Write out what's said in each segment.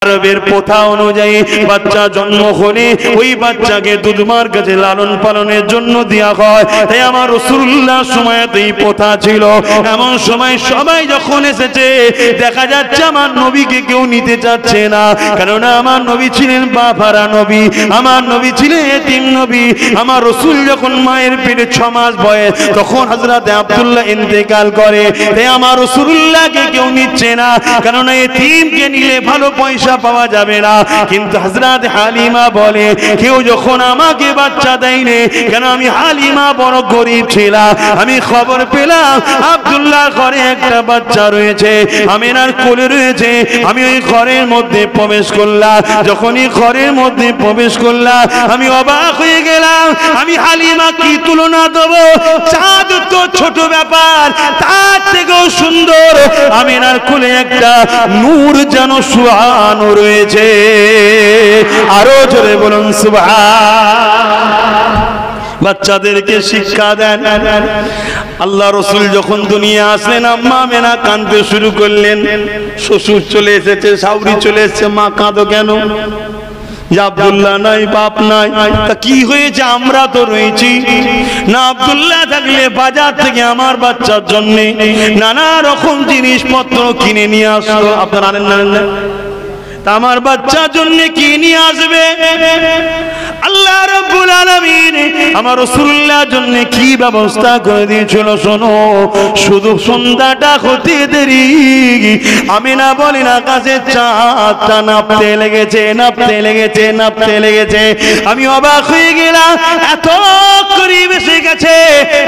আরবের প্রথা অনুযায়ী বাচ্চা জন্ম হলে ওই বাচ্চাকে দুধমার কাছে লালন পালনের জন্য দেওয়া হয়। তাই আমার রাসূলুল্লাহ সময়তে এই প্রথা ছিল। এমন সময় সবাই যখন এসেছে দেখা যাচ্ছে আমার নবীকে কেউ নিতে চাচ্ছে না, কেননা আমার নবী ছিলেন বাবারা নবী, আমার নবী ছিলেন এতিম নবী। আমার রাসূল যখন মায়ের পেটে 6 মাস বয়স তখন হযরত আব্দুল্লাহ ইন্তেকাল করে। তাই আমার রাসূলুল্লাহকে কেউ নিচ্ছে না, কেননা এতিমকে নিলে ভালো পয়সা পাওয়া যাবে না। কিন্তু হযরত হালিমা বলে কেউ যখন আমাকে বাচ্চা দেয়নি, কেন আমি হালিমা বড় গরিব ছিলাম, আমি খবর পেলাম আব্দুল্লাহর ঘরে একটা বাচ্চা রয়েছে, আমিনার কোলে রয়েছে। আমি ওই ঘরের মধ্যে প্রবেশ করলাম। যখনই ঘরের মধ্যে প্রবেশ করলাম আমি অবাক হয়ে গেলাম। আমি হালিমা কি তুলনা দেব, চাঁদ তো ছোট ব্যাপার, তার থেকেও সুন্দর আমিনার কোলে একটা নূর যেন সুবহানাহু রয়েছে। আরো জোরে বলুন সুবহান। বাচ্চাদেরকে শিক্ষা দেন। আল্লাহ রাসূল যখন দুনিয়া আসলেন আম্মা আমিনা কাঁদতে শুরু করলেন। শ্বশুর চলে এসেছে, শাশুড়ি চলে এসেছে, মা কাঁদো কেন? যে আব্দুল্লাহ নাই, বাপ নাই, তা কি হয়েছে? আমরা তো রয়েছি না। আব্দুল্লাহ থাকলে বাজার থেকে আমার বাচ্চার জন্য নানা রকম জিনিসপত্র কিনে নিয়ে আসতো। আপনারা আনেন না? তা আমার বাচ্চার জন্য কি নিয়ে আসবে? আল্লাহ রাব্বুল আলামিন আমার রাসূলুল্লাহর জন্য কি ব্যবস্থা করে দিয়েছিল শোনো। শুধু সন্ধ্যাটা হতে দেরি আমিনা বলেন আকাশে চাঁদটা নাপতে লেগেছে, নাপতে লেগেছে, নাপতে লেগেছে। আমি অবাক হয়ে গেলাম, এত করিব এসে গেছে।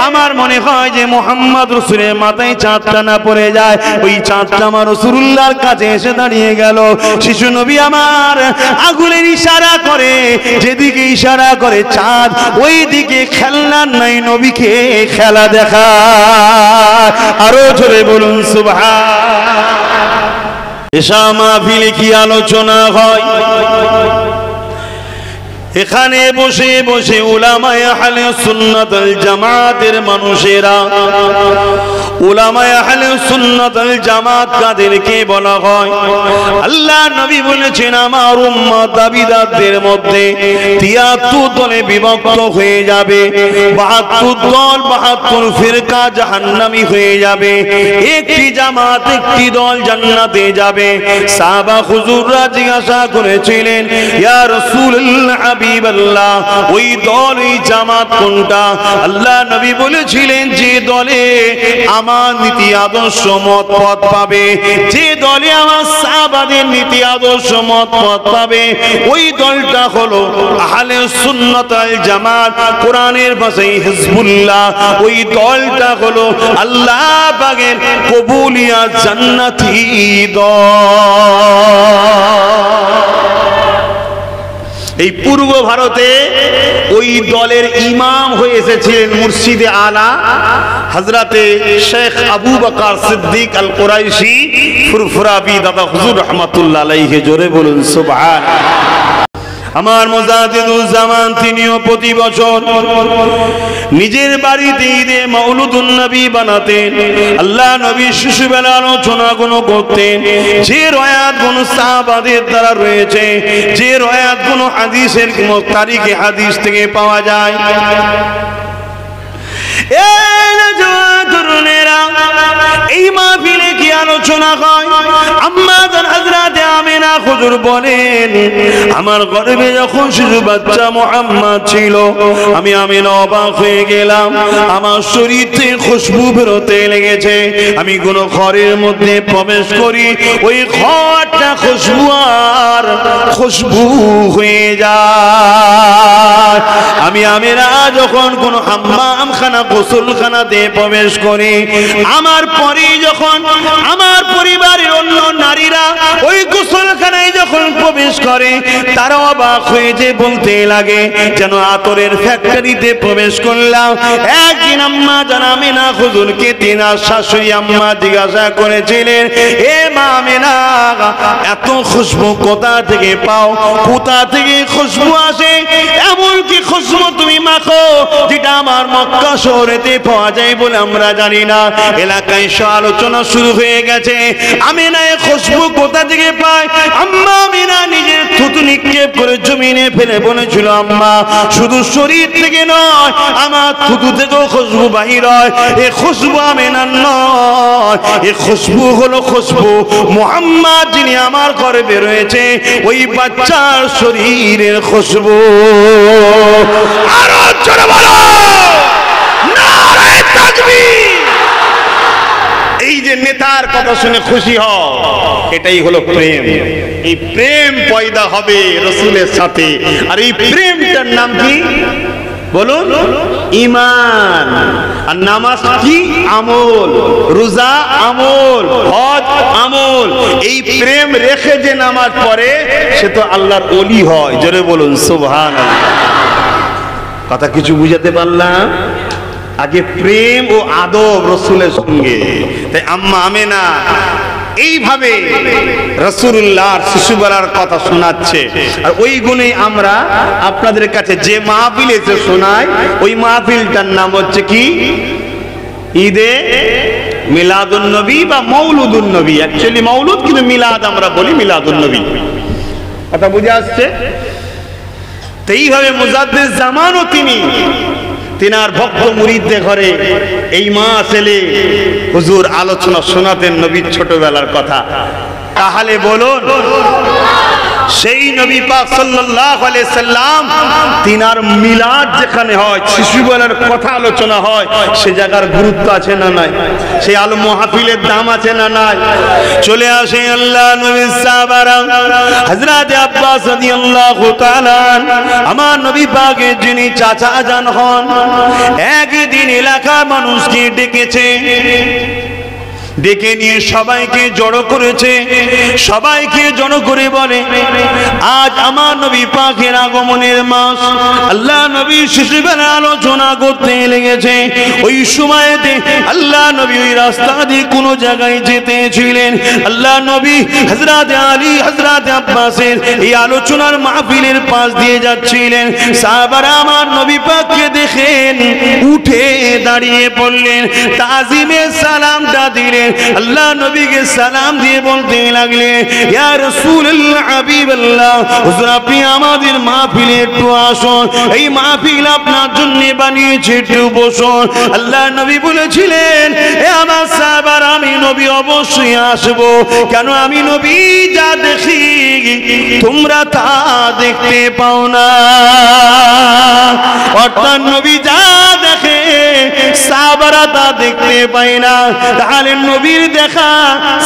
আমার মনে হয় যে মুহাম্মদ রাসূলের মাথায় চাঁদটা না পড়ে যায়। ওই চাঁদটা আমার রাসূলুল্লাহর কাছে এসে দাঁড়িয়ে গেল। শিশু নবী আমার আগুনের ইশারা করে, যেদিকে ইশারা করে চাঁদ ওই দিকে খেলনা নাই, নবীকে খেলা দেখা। আরো জোরে বলুন সুবহান। এশা মাহফিলে কি আলোচনা হয়? এখানে বসে বসে উলামায়ে আহলে সুন্নাত ওয়াল জামাতের মানুষেরা, উলামায়ে আহলে সুন্নাত ওয়াল জামাত কাদেরকে বলা হয়? আল্লাহ নবী বলেছেন আমার উম্মত দাবিদারদের মধ্যে ৭৩ দলে বিভক্ত হয়ে যাবে। ৭২ দল, ৭২ ফিরকা জাহান্নামী হয়ে যাবে। একটি জামাত, একটি দল জান্নাতে যাবে। সাহাবা হুজুররা জিজ্ঞাসা করেছিলেন ইয়া রাসূলুল্লাহ হাবিবাল্লাহ, ওই দল, ওই জামাত কোনটা? আল্লাহ নবী বলেছিলেন যে দলে আমার নীতি আদর্শ মত পথ পাবে, যে দলে আমার সাহাবাদের নীতি আদর্শ মত পথ পাবে, ওই দলটা হলো আহলে সুন্নাত ওয়াল জামাত, কোরআনের ভাষায় হিজবুল্লাহ। ওই দলটা হলো আল্লাহ পাকের কবুলিয়া জান্নাতি দল। এই পূর্ব ভারতে ওই দলের ইমাম হয়ে এসেছিলেন মুর্শিদে আলা হযরতে শেখ আবু বকর সিদ্দিক আল কুরাইশি ফুরফুরাবি দাদা হুজুর রাহমাতুল্লাহ আলাইহি। জোরে বলুন সুবহান। আমার মুজাদ্দিদুল জামান তিনিও প্রতি বছর নিজের বাড়িতে ঈদে মাউলুদুন নবী বানাতেন। আল্লাহ নবী শিশুবেলা আলোচনাগুলো করতেন, যে রয়াতগুলো সাহাবাদের দ্বারা রয়েছে, যে রয়াতগুলো হাদিসের তারিখে হাদিস থেকে পাওয়া যায়। এই মাহফিলে কি আলোচনা হয়? আম্মা হযরতে আমিনা হুজুর বলেন আমার গর্ভে যখন শিশু বাচ্চা মুহাম্মদ ছিল আমি আমিনা অবাক হয়ে গেলাম। আমার শরীর থেকে খুশবু বেরোতে লেগেছে। আমি কোন ঘরের মধ্যে প্রবেশ করি, ওই ঘরটা খুশবু আর খুশবু হয়ে যায়। আমি আমিনা যখন কোন হাম্মামখানা গোসলখানাতে প্রবেশ করি, আমার পরে যখন আমার পরিবারের অন্য নারীরা ওই গোসলখানায় যখন প্রবেশ করে তারা অবাক হয়ে যে বলতে লাগে যেন আতরের ফ্যাক্টরিতে প্রবেশ করলাম। একদিন আম্মা জান আমিনা হুজুরকে তিনার শাশুড়ি আম্মা জিজ্ঞাসা করেছিলেন, এ মা আমিনা, এত খুশবু কোথা থেকে পাও? কোথা থেকে খুশবু আসে? এমন কি খুশবু তুমি মাখো যেটা আমার মক্কা শহরেতে পাওয়া যায় বলে আমরা জানি না? এলাকায় আলোচনা শুরু হয়ে গেছে। আমিনা এই খুশবু কোথা থেকে পায়? আম্মা আমিনা থুতু নিক্ষেপ করে জমিনে ফেলে বলেছিল, আম্মা শুধু শরীর থেকে নয়, আমার থুতু থেকেও খুশবু বাহির হয়। এ খুশবু আমেনার নয়, এ খুশবু হলো খুশবু মুহাম্মদ যিনি আমার ঘরে বের হয়েছে ওই বাচ্চার শরীরের খুশবু। আরো জোরে বলো নারে তাকবীর। এই যে নেতার কথা শুনে খুশি হও, এটাই হলো প্রেম। এই প্রেম পয়দা হবে রাসূলের সাথে। আর এই প্রেমটার নাম কি বলুন? ঈমান। আর নামাজ কি? আমল। রোজা আমল, হজ আমল। এই প্রেম রেখে যে নামাজ পড়ে সে তো আল্লাহর ওলি হয়। জোরে বলুন সুবহানাল্লাহ। কথা কিছু বুঝাতে পারলাম? আগে প্রেম ও আদব রাসূলের সঙ্গে। তাই আম্মা আমেনা এইভাবে রাসূলুল্লাহর শিশুবেলার কথা শোনাচ্ছে। আর ওই গুণে আমরা আপনাদের কাছে যে মাহফিলে এসে শোনাই, ওই মাহফিলটার নাম হচ্ছে কি? ঈদে মিলাদুন নবী বা মৌলুদুন নবী। অ্যাকচুয়ালি মৌলুদ, কিন্তু মিলাদ আমরা বলি মিলাদুন নবী। কথা বুঝে আসছে? তো এইভাবে মুজাদ্দিদ জামানও তিনার ভক্ত মুরিদদের ঘরে এই মাস এলে হুজুর আলোচনা শোনাতেন নবীর ছোটবেলার কথা। তাহলে বলুন, সেই নবী পাক সাল্লাল্লাহু আলাইহি সাল্লাম তিনার মিলাদ যেখানে হয়, শিশুবেলার কথা আলোচনা হয়, সে জায়গার গুরুত্ব আছে না নাই? সেই আলো মাহফিলের দাম আছে না নাই? চলে আসে আল্লাহ নবীর সাহাবারা, হযরত আব্বাস রাদিয়াল্লাহু তাআলা আমার নবী পাকের যিনি চাচা জান হন, একদিন এলাকার মানুষকে ডেকেছে, ডেকে নিয়ে সবাইকে জড়ো করেছে। সবাইকে জড়ো করে বলে, আজ আমার নবী পাকের আগমনের মাস। আল্লাহ নবী শিশুবেলা আলোচনা করতে লেগেছে। ওই সময়তে আল্লাহ নবী ওই রাস্তা দিয়ে কোনো জায়গায় যেতেছিলেন। আল্লাহ নবী হযরত আলী, হযরত আব্বাসের এই আলোচনার মাহফিলের পাশ দিয়ে যাচ্ছিলেন। সাহাবারা আমার নবী পাককে দেখেন, উঠে দাঁড়িয়ে পড়লেন, তাজিমের সালামটা দিলেন। আল্লাহ নবীকে সালাম দিয়ে বলতে লাগলেন, ইয়া রাসূলুল্লাহ, হাবিবাল্লাহ, হুজুর আপনি আমাদের মাহফিলে একটু আসুন, এই মাহফিল আপনার জন্য বানিয়েছে, একটু বসুন। আল্লাহ নবী বলেছিলেন, এ আমার সাহাবারা, আমি নবী অবশ্যই আসব। কেন? আমি নবী যা দেখি তোমরা তা দেখতে পাও না। অর্থাৎ নবী যা দেখে সাহাবারা তা দেখতে পায় না। তাহলে নবীর দেখা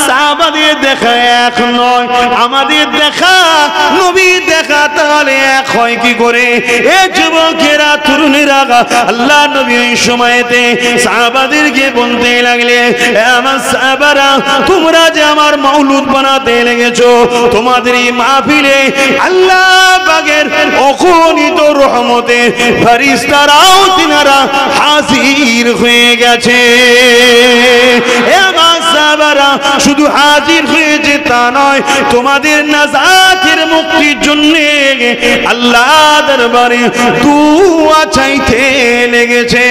সাহাবাদের দেখা এক নয়, আমাদের দেখা নবীর দেখা তাহলে এক হয় কি করে? এ যুবকেরা, তরুণেরা, আল্লাহ নবী ওই সময়তে সাহাবাদেরকে বলতে লাগলে, আমার সাহাবারা, তোমরা যে আমার মাওলুদ বানাতে লেগেছো, তোমাদের এই মাহফিলে আল্লাহ পাকের অগণিত রহমতের ফেরেশতারাও তিনারা হাজির হয়ে গেছে। আমার সাহাবারা শুধু হাজির হয়েছে তা নয়, তোমাদের নাজাতের মুক্তির জন্য আল্লাহ দরবারে দুআ চাইতে লেগেছে।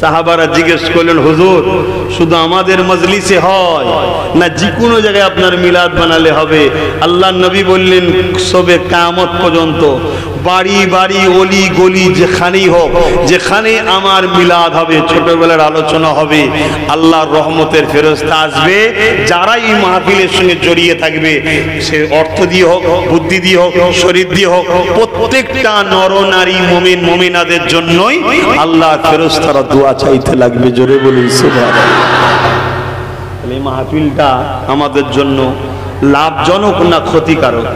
সাহাবারা জিজ্ঞেস করলেন, হুজুর শুধু আমাদের মজলিসে হয় না যে কোনো জায়গায় আপনার মিলাদ বানালে হবে? আল্লাহ নবী বললেন, সবে কিয়ামত পর্যন্ত বাড়ি বাড়ি, অলি গলি, যেখানেই হোক, যেখানে আমার মিলাদ হবে, ছোটবেলার আলোচনা হবে, আল্লাহর রহমতের ফেরেশতা আসবে। যারা এই মাহফিলের সঙ্গে জড়িয়ে থাকবে, সে অর্থ দিয়ে হোক, বুদ্ধি দিয়ে হোক, শরীর দিয়ে হোক, প্রত্যেকটা নর নারী মুমিন মুমিনাদের জন্যই আল্লাহর ফেরেশতারা দোয়া চাইতে লাগবে। জোরে বলুন সুবহানাল্লাহ। এই মাহফিলটা আমাদের জন্য লাভজনক না ক্ষতিকারক?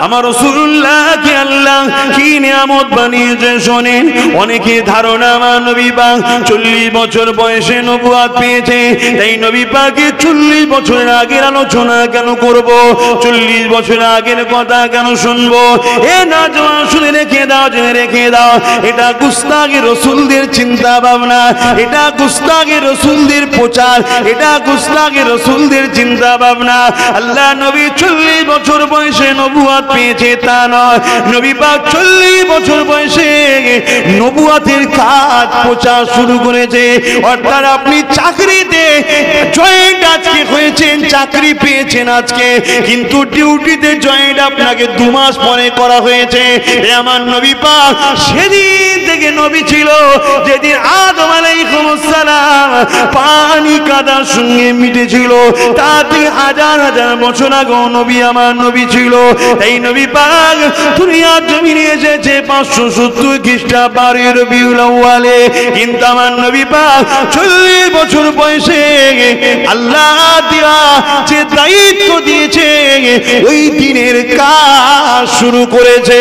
আমার রাসূলুল্লাহকে আল্লাহ কি নিয়ামত বানিয়েছে শোনেন। অনেকে ধারণা আমার নবী পাক 40 বছর বয়সে নবুয়ত পেয়েছে, তাই নবী পাকের 40 বছরের আগের আলোচনা কেন করব, 40 বছর আগের কথা কেন শুনবো? এ না জওয়ান, শুনে রেখে দাও, জেনে রেখে দাও, এটা গুস্তাখি রাসূলদের চিন্তা ভাবনা, এটা গুস্তাখি রাসূলদের প্রচার, এটা গুস্তাখি রাসূলদের চিন্তা ভাবনা। আল্লাহ নবী 40 বছর বয়সে নবুয়ত পেয়েছে তা নয়, নবী পাক 40 বছর বয়সে নবুয়তের কাজ প্রচার শুরু করেছে। অর্থাৎ আপনি চাকরিতে জয়েন্ট আজকে হয়েছেন, চাকরি পেয়েছেন আজকে, কিন্তু ডিউটিতে জয়েন্ট আপনাকে 2 মাস পরে করা হয়েছে। এ আমার নবী পাক সেদিন থেকে নবী ছিল যেদিন আদম আলাইহিস সালাম পানি কাদার সঙ্গে মিটেছিল, তাতে হাজার হাজার বছর আগে নবী আমার নবী ছিল। এই নবী পাক দুনিয়ার জমিনে এসেছে 570 খ্রিস্টাব্দে রবিউল আউয়ালে, কিন্তু আমার নবী পাক 40 বছর বয়সে আল্লাহ দিয়া যে দায়িত্ব দিয়েছে ওই দিনের কাজ শুরু করেছে।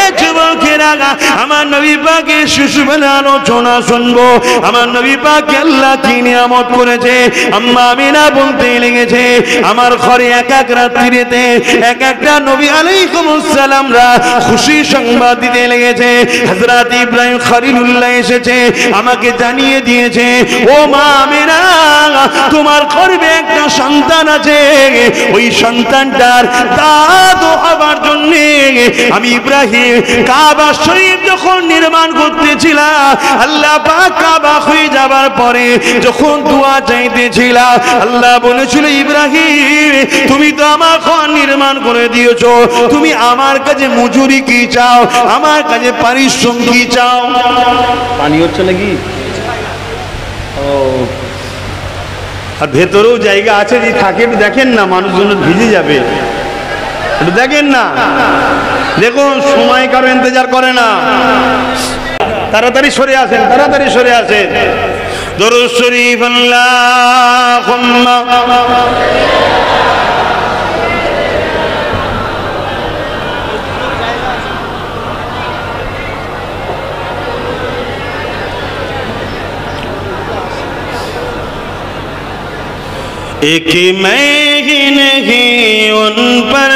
এ যুবকেরা, আমার নবী পাকের শিশুবেলা আলোচনা শুনবো। আমার নবী পাক আল্লাহ কি নিয়ামত করেছে। আম্মা আমিনা বলতে লেগেছে, আমার ঘরে এক এক রাত্রিতে এক একটা নবী আলাইহিস সালামরা খুশি সংবাদ দিতে লেগেছে। হযরত ইব্রাহিম খলিলুল্লাহ এসেছে, আমাকে জানিয়ে দিয়েছে, ও মা আমিনা, তোমার গর্ভে একটা সন্তান আছে, ওই সন্তানটার দাদু হবার জন্য আমি ইব্রাহিম কাবা শরীফ যখন নির্মাণ করতেছিলাম, আল্লাহ পাক কাবা হয়ে যাবার পরে যখন দোয়া চাইতেছিলাম, আল্লাহ বলেছিল, ইব্রাহিম তুমি তো আমার ঘর নির্মাণ করে দিয়েছো, তুমি আমার কাছে মজুরি কি চাও, আমার কাছে পারিশ্রমিক কি চাও? পানি হচ্ছে নাকি? ও, আর ভেতরেও জায়গা আছে, যে থাকে দেখেন না, মানুষজন ভিজে যাবে, একটু দেখেন না। দেখুন, সময় কারো ইন্তজার করে না, তাড়াতাড়ি সরে আসেন, তাড়াতাড়ি সরে আসেন। দরুদ শরীফ আল্লাহুম্মা एक मैं ही नहीं उन पर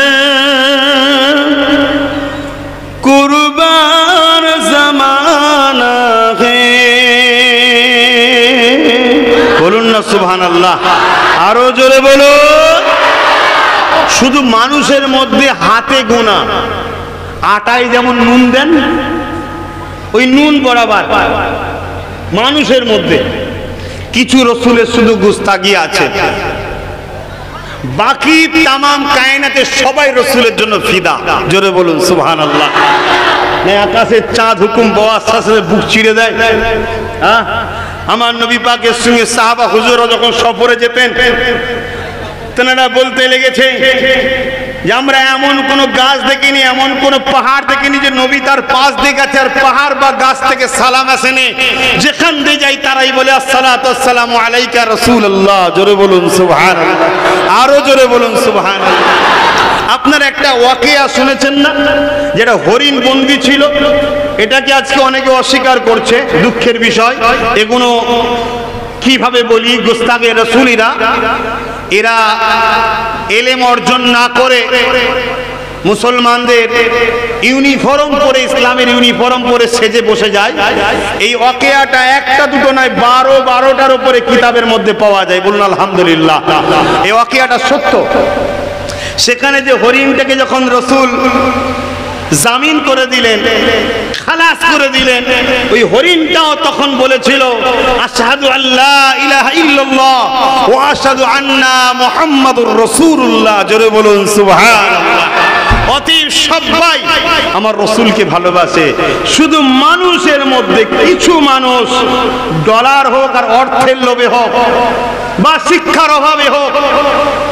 कुर्बान ज़माना है। বলুন না সুবহানাল্লাহ, আরো জোরে বলো। শুধু মানুষের মধ্যে হাতে গোনা, আটায় যেমন নুন দেন, ওই নুন বরাবর মানুষের মধ্যে কিছু রসুলের শুধু গুস্তাগি আছে, বাকি তামাম কায়নাতে সবাই রসুলের জন্য ফিদা। জোরে বলুন সুবহানাল্লাহ। আকাশের চাঁদ হুকুম পাওয়ার সাথে বুক চিড়ে দেয়। হ্যাঁ, আমার নবী পাকের সঙ্গে সাহাবা হুজুররা যখন সফরে যেতেন, তেনারা বলতে লেগেছে যে আমরা এমন কোন গাছ দেখিনি, এমন কোন পাহাড় দেখিনি যে নবী তার পাশ দিয়ে গেছে আর পাহাড় বা গাছ থেকে সালাম আসেনি। যেখান দিয়ে যাই তারাই বলে আসসালাতু ওয়াসসালামু আলাইকা রাসূলুল্লাহ। জোরে বলুন সুবহানাল্লাহ, আরো জোরে বলুন সুবহানাল্লাহ। আপনার একটা ওয়াকিয়া শুনেছেন না, যেটা হরিণ বন্দী ছিল, এটাকে আজকে অনেকে অস্বীকার করছে, দুঃখের বিষয়। এগুলো কিভাবে বলি, গোস্তাগে রাসূলিরা এরা এলেম অর্জন না করে মুসলমানদের ইউনিফর্ম পরে, ইসলামের ইউনিফর্ম পরে সেজে বসে যায়। এই ওয়াকিয়াটা একটা দুটো নয়, 12টার উপরে কিতাবের মধ্যে পাওয়া যায়। বলুন আলহামদুলিল্লাহ। এই ওয়াকিয়াটা সত্য। সেখানে যে হরিণটাকে যখন রসুল জামিন করে দিলেন, খালাস করে দিলেন, ওই হরিণটাও তখন বলেছিল আশহাদু আল্লা ইলাহা ইল্লাল্লাহ ওয়া আশহাদু আন্না মুহাম্মাদুর রাসূলুল্লাহ। জোরে বলুন সুবহানাল্লাহ। অতএব সবাই আমার রসুলকে ভালোবাসে। শুধু মানুষের মধ্যে কিছু মানুষ ডলার হোক আর অর্থের লোভে হোক বা শিক্ষার অভাবে হোক,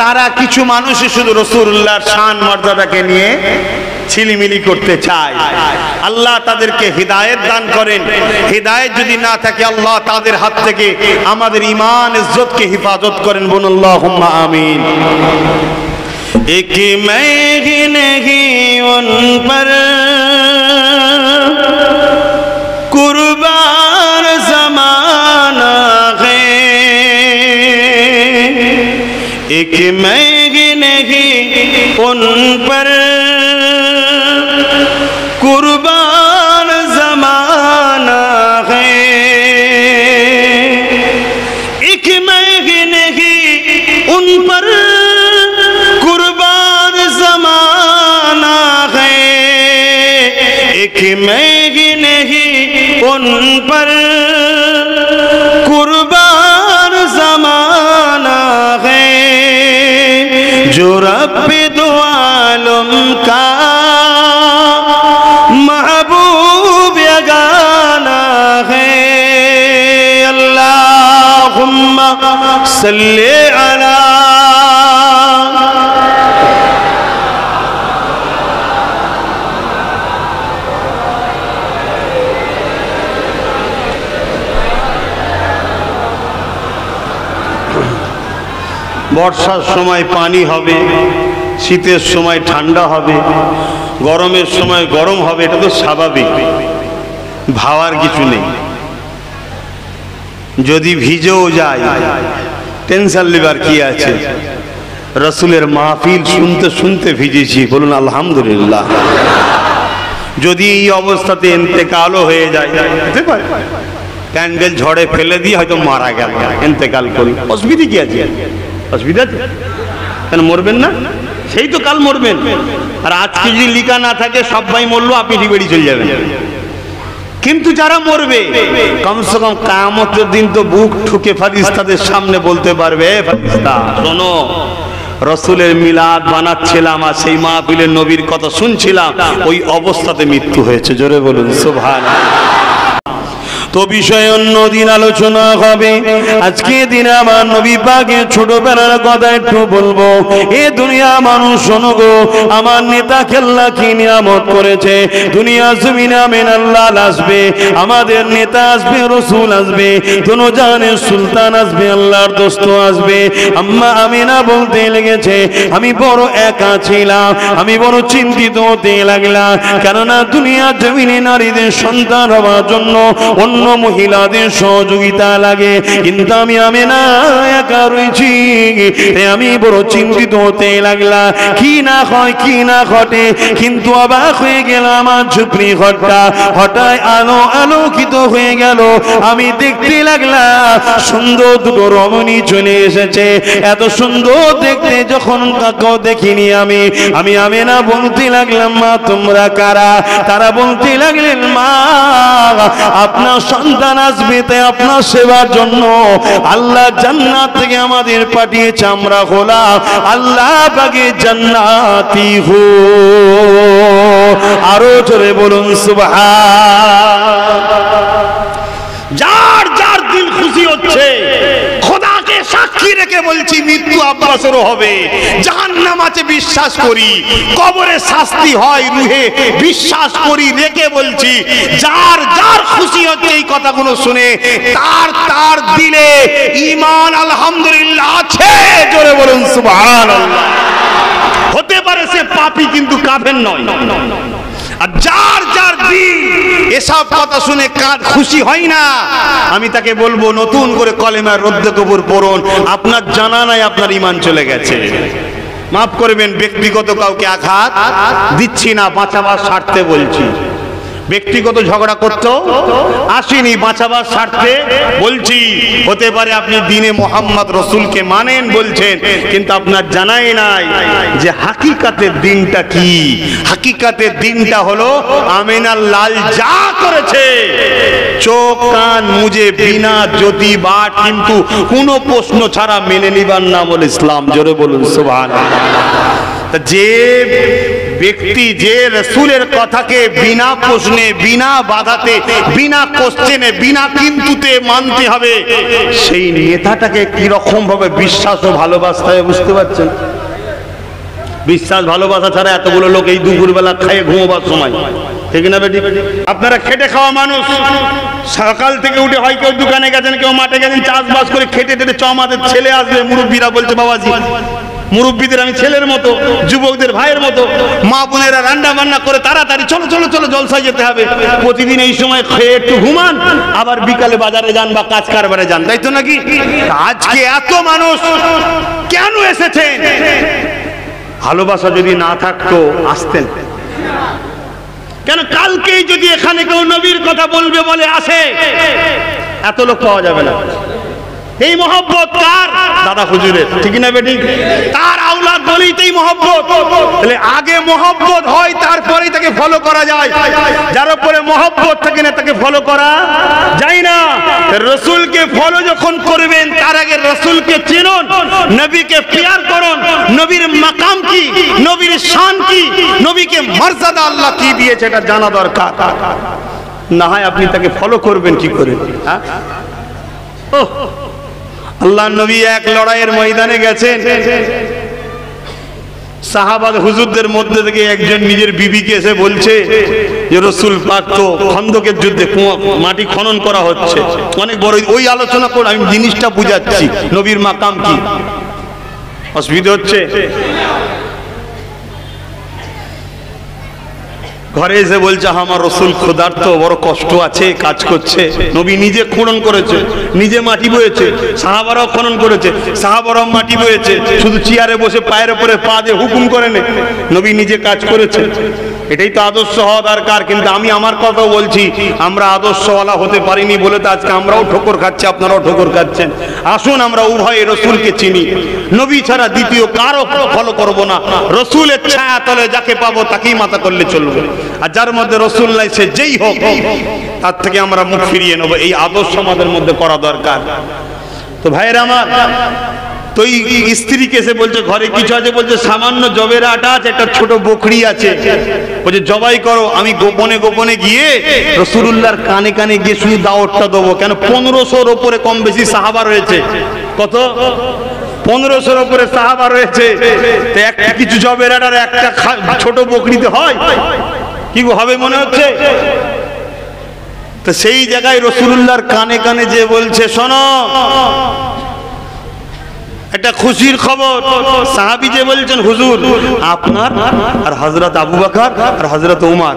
তারা কিছু মানুষই শুধু রাসূলুল্লাহর শান মর্যাদাকে নিয়ে ছিলিমিলি করতে চায়। আল্লাহ তাদেরকে হিদায়াত দান করেন। হিদায়াত যদি না থাকে, আল্লাহ তাদের হাত থেকে আমাদের ঈমান ইজ্জতকে হেফাজত করেন। বলুন আল্লাহুম্মা আমিন। एक मैं ही नहीं उन पर कुर्बान ज़माना है, एक मैं ही नहीं उन पर कुर्बान ज़माना है, एक मैं ही नहीं उन पर नहीं उन पर कुर्बान ज़माना है जो रब्बे दो आलम का महबूब यगाना है। अल्लाहुम्मा सल्ली अला বর্ষার সময় পানি হবে, শীতের সময় ঠান্ডা হবে, গরমের সময় গরম হবে, এটা তো স্বাভাবিক, ভাবার কিছু নেই। যদি ভিজেও যায় টেনশন লিবার কি আছে? রসুলের মাহফিল শুনতে শুনতে ভিজেছি, বলুন আলহামদুলিল্লাহ। যদি এই অবস্থাতে ইন্তেকালও হয়ে যায়, প্যান্ডেল ঝড়ে ফেলে দিয়ে হয়তো মারা গেল, ইন্তেকাল করি, অসুবিধা কি আছে? অসুবিধা আছে কেন? মরবেন না, সেই তো কাল মরবেন। আর আজকে যদি লিখা না থাকে সবাই মরলো, আপনি বেরিয়ে চলে যাবেন। কিন্তু যারা মরবে কমসে কম কিয়ামতের দিন তো বুক ঠুকে ফেরেশতাদের সামনে বলতে পারবে, ফেরেশতা শোনো, রসুলের মিলাদ বানাচ্ছিলাম আর সেই মাহফিলের নবীর কথা শুনছিলাম, ওই অবস্থাতে মৃত্যু হয়েছে। জোরে বলুন সুবহানাল্লাহ। তো বিষয় অন্য দিন আলোচনা হবে। আজকে দিনে আমার নবী পাকের ছোটবেলার কথা একটু বলবো। এ দুনিয়া মানুষ শোনো গো, আমার নেতা খেল্লা কি নিয়ামত করেছে। দুনিয়া জমিনে আমিন আল্লাহ আসবে, আমাদের নেতা আসবে, রসুল আসবে, দোনো জাহানের সুলতান আসবে, আল্লাহর দোস্ত আসবে। আম্মা আমিনা বলতে লেগেছে, আমি বড় একা ছিলাম, আমি বড় চিন্তিত হতে লাগলাম, কেননা দুনিয়া জমিনে নারীদের সন্তান হওয়ার জন্য অন্য মহিলাদের সহযোগিতা লাগে, কিন্তু আমি আমিনা একা রয়েছি, আমি বড় চিন্তিত হতে লাগলাম, কি না হয় কি না ঘটে। কিন্তু অবাক হয়ে গেলাম, আমার ঝুপড়ি ঘরটা হঠাৎ আলো আলোকিত হয়ে গেল। আমি দেখতে লাগলাম সুন্দর দুটো রমণী চলে এসেছে। এত সুন্দর দেখতে যখন কাকেও দেখিনি আমি আমিনা বলতে লাগলাম, মা তোমরা কারা? তারা বলতে লাগলেন, মা আপনার সন্তান আসবে, তাই আপনার সেবার জন্য আল্লাহ জান্নাত থেকে আমাদের পাঠিয়েছে, আমরা হলাম আল্লাহ পাকের জান্নাতি হো। আরো জোরে বলুন সুবহান। যার যার দিল খুশি হচ্ছে, খোদাকে সাক্ষী রেখে বলছি, মৃত্যু আব্বাসেরও হবে, জাহান্নাম আছে বিশ্বাস করি, কবরে শাস্তি হয় রুহে বিশ্বাস করি, রেখে বলছি, যার যার খুশি হচ্ছে এই কথাগুলো শুনে, তার তার দিলে ঈমান আলহামদুলিল্লাহ আছে। জোরে বলুন সুবহানাল্লাহ। হতে পারে সে পাপী কিন্তু কাফের নয়। আর যার যার দিন এসব কথা শুনে কার খুশি হয় না, আমি তাকে বলবো নতুন করে কলেমার রদ্দ কবুর পড়ুন। আপনার জানা নাই আপনার ঈমান চলে গেছে। মাফ করবেন, ব্যক্তিগত কাউকে আঘাত দিচ্ছি না, বাঁচাবার স্বার্থে বলছি। ব্যক্তিগত ঝগড়া করতেও আসিনি, বাঁচাবার স্বার্থে বলছি। হতে পারে আপনি দিনে মোহাম্মদ রসুলকে মানেন বলছেন, কিন্তু আপনার জানাই নাই যে হাকিকাতের দিনটা কি। হাকিকাতের দিনটা হলো আমিনার লাল যা করেছে, চোখ কান মুজে বিনা জ্যোতি বাট, কিন্তু কোনো প্রশ্ন ছাড়া মেনে নিবার নাম হল ইসলাম। জোরে বলুন সুবহানাল্লাহ। যে ব্যক্তি যে রসুলের কথাকে বিনা প্রশ্নে, বিনা বাধাতে, বিনা কোশ্চেনে, বিনা কিন্তুতে মানতে হবে, সেই নেতাটাকে কিরকম ভাবে বিশ্বাস ও ভালোবাসতে হবে বুঝতে পারছেন? বিশ্বাস ভালোবাসা ছাড়া এতগুলো লোক এই দুপুরবেলা খায় ঘুমোবার সময়, ঠিক না বেটি? আপনারা খেটে খাওয়া মানুষ, সকাল থেকে উঠে হয় কেউ দোকানে গেছেন, কেউ মাঠে গেছেন, চাষবাস করে খেটে টেটে আমাদের ছেলে আসবে, মুরব্বীরা বলছে, বাবাজি, মুরব্বীদের আমি ছেলের মতো, যুবকদের ভাইয়ের মতো, মা বোনেরা রান্না বান্না করে তাড়াতাড়ি চলো চলো চলো জলসায় যেতে হবে। প্রতিদিন এই সময় খেয়ে একটু ঘুমান, আবার বিকালে বাজারে যান বা কাজ কারবারে যান, তাই তো নাকি? আজকে এত মানুষ কেন এসেছেন? ভালোবাসা যদি না থাকতো আসতেন কেন? কালকেই যদি এখানে কেউ নবীর কথা বলবে বলে আসে, এত লোক পাওয়া যাবে না। এই মহব্বত কার? দাদা হুজুরের, ঠিক না বেটি? তার আওলাদ বলেই তো এই মহব্বত। তাহলে আগে মহব্বত হয়, তারপরেই তাকে ফলো করা যায়। যার উপরে মহব্বত থাকে না তাকে ফলো করা যায় না। রসুলকে ফলো যখন করবেন তার আগে রসুলকে চিনুন, নবীকে প্যার করুন। নবীর মাকাম কি, নবীর শান কি, নবীকে মর্যাদা আল্লাহ কি দিয়েছে এটা জানা দরকার। না হয় আপনি তাকে ফলো করবেন কি করে? হ্যাঁ, আল্লাহ নবী এক লড়াইয়ের ময়দানে গেছেন, সাহাবাদ হুজুরদের মধ্যে থেকে একজন নিজের বিবিকে এসে বলছে যে রসুল পাক তো খন্দকের যুদ্ধে মাটি খনন করা হচ্ছে, অনেক বড়, ওই আলোচনা করে আমি জিনিসটা বুঝাচ্ছি নবীর মাকাম কি। অসুবিধা হচ্ছে? ঘরে এসে বলছে আমার রসুল ক্ষুধার্ত, বড় কষ্ট আছে, কাজ করছে। নবী নিজে খনন করেছে, নিজে মাটি বয়েছে, সাহাবারাও খনন করেছে, সাহাবারাও মাটি বয়েছে, শুধু চেয়ারে বসে পায়ের উপরে পা দিয়ে হুকুম করে নে, নবী নিজে কাজ করেছে। এটাই তো আদর্শ হওয়া দরকার। কিন্তু আমি আমার কথা বলছি, আমরা আদর্শওয়ালা হতে পারিনি বলে তো আজকে আমরাও ঠোকর খাচ্ছি, আপনারাও ঠোকর খাচ্ছেন। আসুন আমরা উভয় রসুলকে চিনি, নবী ছাড়া দ্বিতীয় কারো ফলো করব না। রসুলের ছায়া তলে যাকে পাবো তাকেই মাথা করলে চলবে, আর যার মধ্যে রসুল নাই সে যেই হোক তার থেকে আমরা মুখ ফিরিয়ে নেবো। এই আদর্শ আমাদের মধ্যে করা দরকার। তো ভাইয়েরা আমার, তো এই স্ত্রীকে এসে বলছে ঘরে কিছু আছে, বলছে সামান্য জবের আটা আছে, একটা ছোট বকরি আছে, বলছে জবাই করো। আমি গোপনে গোপনে গিয়ে রাসূলুল্লাহর কানে কানে গিয়ে শুধু দাওয়াতটা দেবো। কেন 1500-র উপরে কম বেশি সাহাবা রয়েছে। কত? 1500-র উপরে সাহাবা রয়েছে। তো একটা কিছু জবের আটার একটা ছোট বকরিতে হয় কি হবে মনে হচ্ছে? তো সেই জায়গায় রাসূলুল্লাহর কানে কানে যে বলছে শোনো একটা খুশির খবর। সাহাবী যে বলছেন হুজুর আপনার আর হযরত আবু বকর আর হযরত ওমর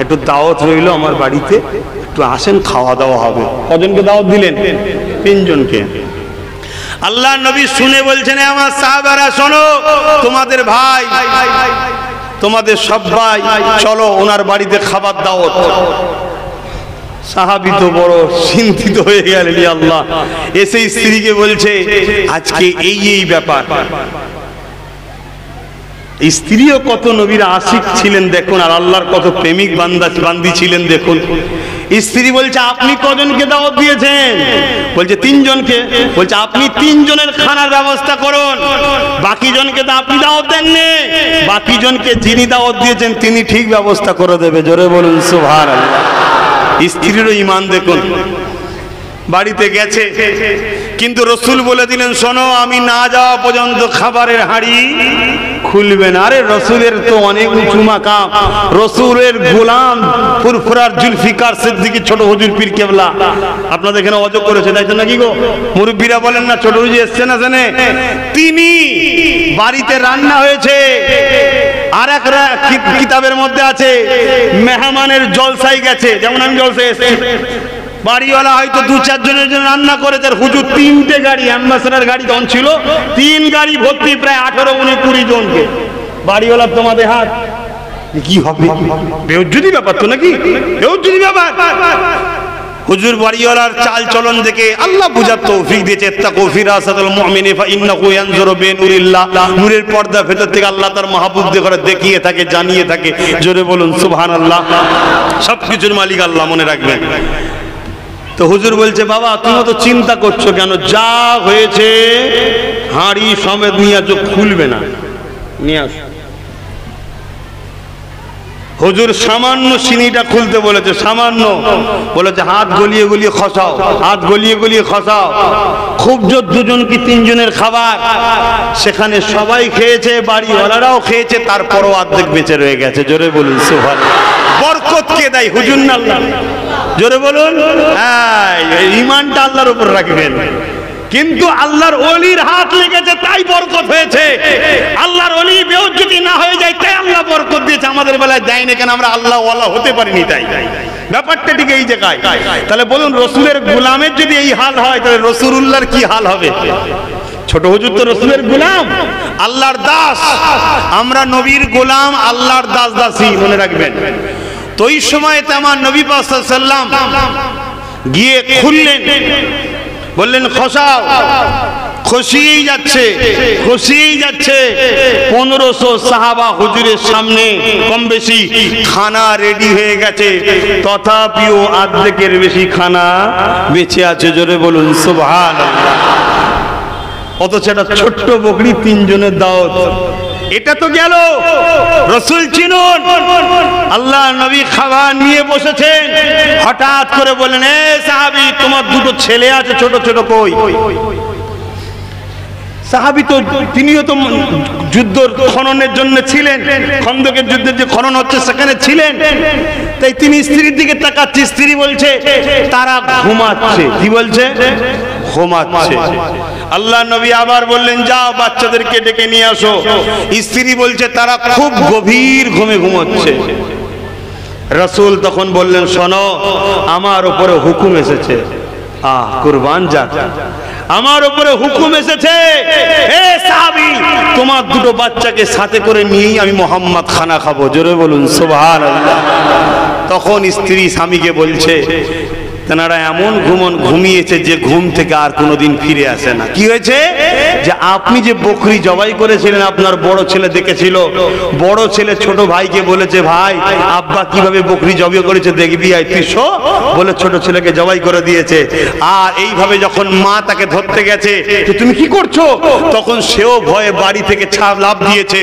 একটু দাওয়াত রইল আমার বাড়িতে, একটু আসেন, খাওয়া দাওয়া হবে। কজনকে দাওয়াত দিলেন? 3 জনকে। আল্লাহ নবী শুনে বলছেন আমার সাহাবারা শোনো, তোমাদের ভাই, তোমাদের সবাই চলো ওনার বাড়িতে খাবার দাওয়াত। সাহাবী তো বড় চিন্তিত হয়ে গেলেন, আল্লাহ। এসে স্ত্রীকে বলছে আজকে এই ব্যাপার। স্ত্রীও কত নবীর আশিক ছিলেন দেখুন, আর আল্লাহর কত প্রেমিক বান্দি ছিলেন দেখুন। স্ত্রী বলছে আপনি কজনকে দাওয়াত দিয়েছেন? বলছে 3 জনকে। বলছে আপনি 3 জনের খানার ব্যবস্থা করুন, বাকি জনকে তো আপনি দাওয়াত দেননি, বাকি জনকে যিনি দাওয়াত দিয়েছেন তিনি ঠিক ব্যবস্থা করে দেবে। জোরে বলুন সুবহানাল্লাহ। স্ত্রীরও ঈমান দেখুন। বাড়িতে গেছে, কিন্তু রসুল বলে দিলেন শোনো আমি না যাওয়া পর্যন্ত খাবারের হাঁড়ি খুলবে না। আরে রসুলের তো অনেক উঁচু মাকাম, রসুলের গোলাম ফুরফুরার জুলফিকার সিদ্দিকী ছোট হুজুর পীর কেবলা আপনাদের এখানে অজব করেছে, তাই তো নাকি গো? মুরব্বীরা বলেন না ছোট হুজুর এসছে না জানে, তিনি বাড়িতে রান্না হয়েছে। আর এক কিতাবের মধ্যে আছে মেহমানের জলসাই গেছে, যেমন আমি জলসায় এসেছি, বাড়িওয়ালা হয়তো 2-4 জনের জন্য রান্না করেছে। হুজুর 3টে গাড়ি, অ্যাম্বাসেডার গাড়ি তখন ছিল, 3 গাড়ি ভর্তি প্রায় 18-19-20 জনকে। বাড়িওয়ালার তোমাদের হাত কি হবে? বেউজ্জুদি ব্যাপার তো নাকি, বেউজ্জুদি ব্যাপার। হুজুর বাড়িওয়ালার চাল চলন দেখে আল্লাহ বুঝার তৌফিক দিয়েছে, ইত্তাকু ফিরাসাতুল মুমিনি ফাইন্নাহু ইয়ানজুরু বিনুরিল্লাহ। নূরের পর্দা ভেতর থেকে আল্লাহ তার মাহবুবদের করে দেখিয়ে থাকে, জানিয়ে থাকে। জোরে বলুন সুবহানাল্লাহ। সবকিছুর মালিক আল্লাহ, মনে রাখবেন। তো হুজুর বলছে বাবা তুমি তো চিন্তা করছো কেন, যা হয়েছে হাঁড়ি সমেত নিয়ে আসো, খুলবে না, নিয়ে আসো। হুজুর সামান্য চিনিটা খুলতে বলেছে, সামান্য বলেছে হাত গলিয়ে গলিয়ে খসাও, হাত গলিয়ে গলিয়ে খসাও। খুব জোর 2 জন কি 3 জনের খাবার, সেখানে সবাই খেয়েছে, বাড়িওয়ালারাও খেয়েছে, তারপরও অর্ধেক বেঁচে রয়ে গেছে। জোরে বলুন সুবহানাল্লাহ। বরকত কে দেয়? হুজুর না আল্লাহ? জোরে বলুন। ঈমানটা আল্লাহর উপর রাখবেন। কিন্তু আল্লাহর ওলির হাত লেগেছে তাই বরকত হয়েছে। আল্লাহর ওলি বেউজ্জতি না হয়ে যায় তাই আল্লাহ বরকত দিয়েছে। আমাদের বেলায় দেয় না কেন? আমরা আল্লাহ ওয়ালা হতে পারিনি তাই। ব্যাপারটা ঠিক এই জায়গায়। তাহলে বলুন রসুলের গোলামের যদি এই হাল হয় তাহলে রাসূলুল্লাহর কি হাল হবে? ছোট হুজুর তো রসুলের গোলাম, আল্লাহর দাস। আমরা নবীর গোলাম, আল্লাহর দাস দাসী, মনে রাখবেন। তো এই সময় আমার নবী পাক সাল্লাল্লাহু আলাইহি ওয়াসাল্লাম গিয়ে খুললেন। বললেন খসাও, খসিয়েই যাচ্ছে, খসিয়েই যাচ্ছে। 1500 সাহাবা হুজুরের সামনে কম বেশি খানা রেডি হয়ে গেছে, তথাপিও অর্ধেকের বেশি খানা বেঁচে আছে। জোরে বলুন সুবহানাল্লাহ। অথচ একটা ছোট্ট বকরি 3 জনের দাওয়াত। এটা তো গেল, রাসূল চিনুন, আল্লাহ নবী খাবার নিয়ে বসেছেন, হঠাৎ করে বললেন, এ সাহাবী, তোমার 2টো ছেলে আছে ছোট ছোট, কই? সাহাবী তো, তিনিও তো যুদ্ধ খননের জন্য ছিলেন, খন্দকের যুদ্ধের যে খনন হচ্ছে সেখানে ছিলেন। তাই তিনি স্ত্রীর দিকে তাকাচ্ছে, স্ত্রী বলছে তারা ঘুমাচ্ছে। কি বলছে? ঘুমাচ্ছে। আল্লাহ নবী আবার বললেন, যাও বাচ্চাদেরকে ডেকে নিয়ে আসো। স্ত্রী বলছে তারা খুব গভীর ঘুমে ঘুমোচ্ছে। রাসূল তখন বললেন, শোনো, আমার উপরে হুকুম এসেছে। কুরবান যাক, আমার উপরে হুকুম এসেছে, হে সাহাবী, তোমার 2টো বাচ্চাকে সাথে করে নিয়েই আমি মুহাম্মদ খানা খাবো। জোরে বলুন সুবহানাল্লাহ। তখন স্ত্রী স্বামীকে বলছে, তেনারা এমন ঘুমিয়েছে যে ঘুম থেকে আর কোনোদিন ফিরে আসে না। কি হয়েছে? যে আপনি যে বকরি জবাই করেছিলেন, আপনার বড় ছেলে দেখেছিল। বড় ছেলে ছোট ভাইকে বলেছে, ভাই আব্বা কিভাবে বকরি জবাই করেছে দেখবি, আয় তুই শো, বলে ছোট ছেলেকে জবাই করে দিয়েছে। আর এইভাবে যখন মা তাকে ধরতে গেছে যে তুমি কি করছো, তখন সেও ভয়ে বাড়ি থেকে লাফ দিয়েছে।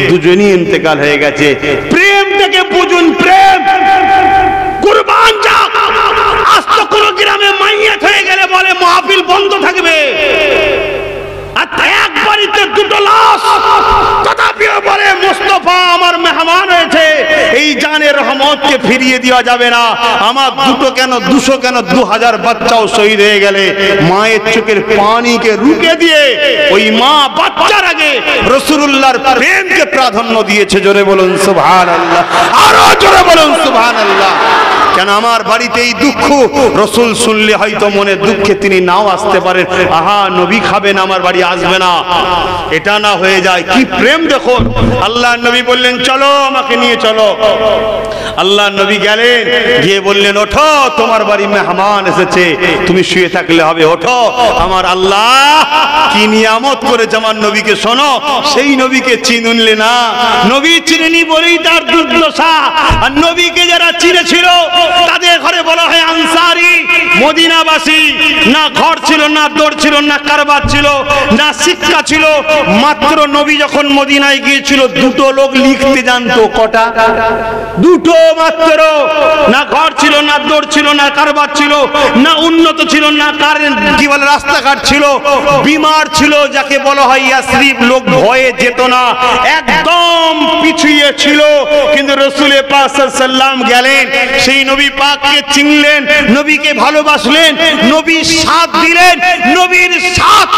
দুজনই ইন্তেকাল হয়ে গেছে। প্রেম থেকে বুঝুন, প্রেম। কুরবান যাক, আজ তো কোন গ্রামে মাইয়াত হয়ে গেলে বলে মাহফিল বন্ধ থাকবে, আর এক বাড়িতে 2টো লাশ, তথাপিও বলে মুস্তাফা আমার মেহমান হয়েছে, এই জানের রহমতকে ফিরিয়ে দেওয়া যাবে না। আমার 2টো কেন, 200 কেন, 2000 বাচ্চাও শহীদ হয়ে গেলে মায়ের চোখের পানিকে রুকে দিয়ে ওই মা বাচ্চার আগে রাসূলুল্লাহর প্রেমকে প্রাধান্য দিয়েছে। জোরে বলুন সুবহানাল্লাহ, আরো জোরে বলুন সুবহানাল্লাহ। কেন আমার বাড়িতে এই দুঃখ, রাসূল শুনলে হয়তো মনে দুঃখে তিনি নাও আসতে পারেন, আহা নবী খাবেন, আমার বাড়ি আসবে না, এটা না হয়ে যায়। কি প্রেম দেখুন। আল্লাহ নবী বললেন, চলো আমাকে নিয়ে চলো। আল্লাহ নবী গেলেন, গিয়ে বললেন, ওঠো, তোমার বাড়ি মেহমান এসেছে, তুমি শুয়ে থাকলে হবে, ওঠো। আমার আল্লাহ কি নিয়ামত করেছে আমার নবীকে, শোনো। সেই নবীকে চিনুনলে না, নবী চিনেনি বলেই তার দুর্দশা। আর নবীকে যারা চিনেছিল তাদের ঘরে বলা হয় আনসারি, মদিনাবাসী। না ঘর ছিল, না দৌড় ছিল, না কারবার ছিল, না শিক্ষা ছিল। মাত্র নবী যখন মদিনায় গিয়েছিল 2টো লোক লিখতে জানতো। কটা? 2টো মাত্র। না ঘর ছিল, না দৌড় ছিল, না কারবার ছিল, না উন্নত ছিল, না কারেন্ট কি বলে রাস্তাঘাট ছিল। বিমার ছিল, যাকে বলা হয় ইয়াসরিব, লোক ভয়ে যেত না, একদম পিছিয়ে ছিল। কিন্তু রাসূল পাক সাল্লাল্লাহু আলাইহি ওয়াসাল্লাম গেলেন, সেই নবী পাককে চিনলেন, নবীকে ভালোবাসলেন, নবীর সাথ দিলেন। নবীর সাথ